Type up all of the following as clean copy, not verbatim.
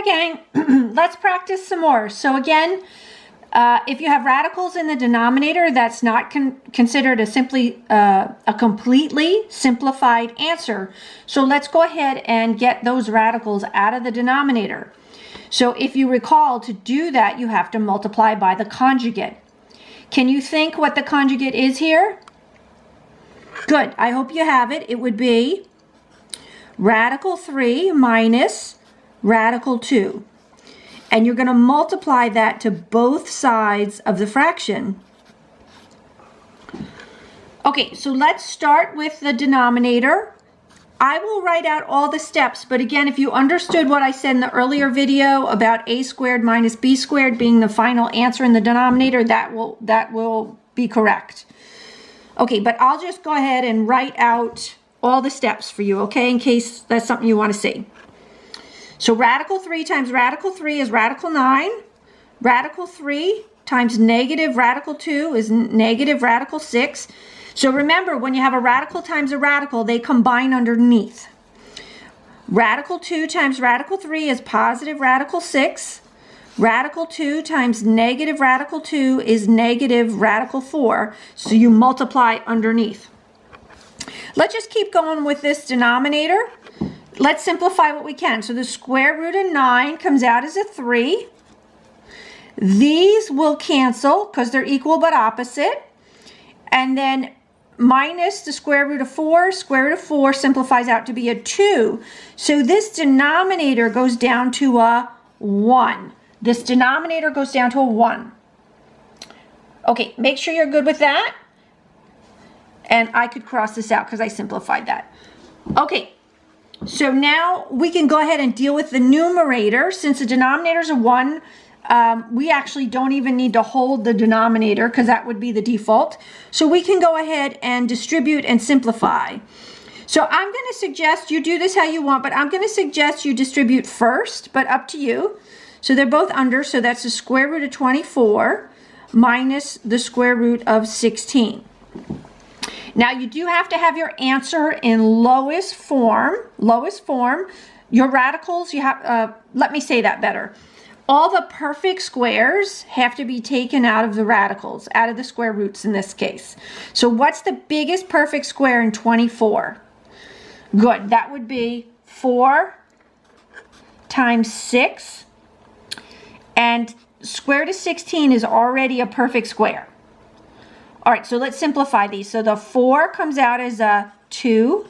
right, gang, let's practice some more. So again, if you have radicals in the denominator, that's not considered a completely simplified answer. So let's go ahead and get those radicals out of the denominator. So if you recall, to do that, you have to multiply by the conjugate. Can you think what the conjugate is here? Good. I hope you have it. It would be radical 3 minus radical 2. And you're going to multiply that to both sides of the fraction. Okay, so let's start with the denominator. I will write out all the steps, but again, if you understood what I said in the earlier video about a squared minus b squared being the final answer in the denominator, that will be correct. Okay, but I'll just go ahead and write out all the steps for you, okay, in case that's something you want to see. So radical 3 times radical 3 is radical 9. Radical 3 times negative radical 2 is negative radical 6. So remember, when you have a radical times a radical, they combine underneath. Radical 2 times radical 3 is positive radical 6. Radical 2 times negative radical 2 is negative radical 4. So you multiply underneath. Let's just keep going with this denominator. Let's simplify what we can. So the square root of 9 comes out as a 3. These will cancel because they're equal but opposite. And then minus the square root of 4. Square root of 4 simplifies out to be a 2. So this denominator goes down to a 1. This denominator goes down to a 1. Okay, make sure you're good with that. And I could cross this out because I simplified that. Okay, so now we can go ahead and deal with the numerator. Since the denominator is a 1, we actually don't even need to hold the denominator because that would be the default. So we can go ahead and distribute and simplify. So I'm going to suggest you do this how you want, but I'm going to suggest you distribute first, but up to you. So they're both under, so that's the square root of 24 minus the square root of 16. Now you do have to have your answer in lowest form. Your radicals, you have, let me say that better. All the perfect squares have to be taken out of the radicals, out of the square roots in this case. So what's the biggest perfect square in 24? Good, that would be 4 times 6. And square root of 16 is already a perfect square. All right, so let's simplify these. So the 4 comes out as a 2.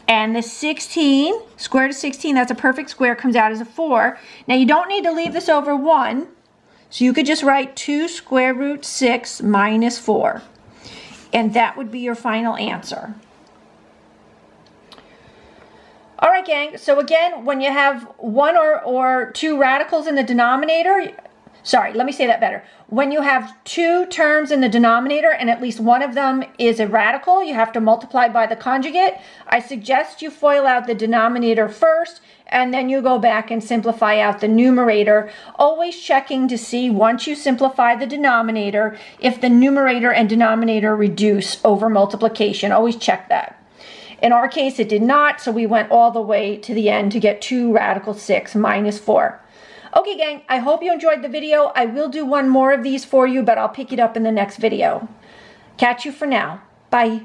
And the 16, square root of 16, that's a perfect square, comes out as a 4. Now you don't need to leave this over 1. So you could just write 2 square root 6 minus 4. And that would be your final answer. All right, gang, so again, when you have 1 or 2 radicals in the denominator, sorry, let me say that better. When you have 2 terms in the denominator and at least one of them is a radical, you have to multiply by the conjugate. I suggest you FOIL out the denominator first and then you go back and simplify out the numerator, always checking to see once you simplify the denominator if the numerator and denominator reduce over multiplication. Always check that. In our case, it did not, so we went all the way to the end to get 2 radical 6 minus 4. Okay, gang, I hope you enjoyed the video. I will do one more of these for you, but I'll pick it up in the next video. Catch you for now. Bye.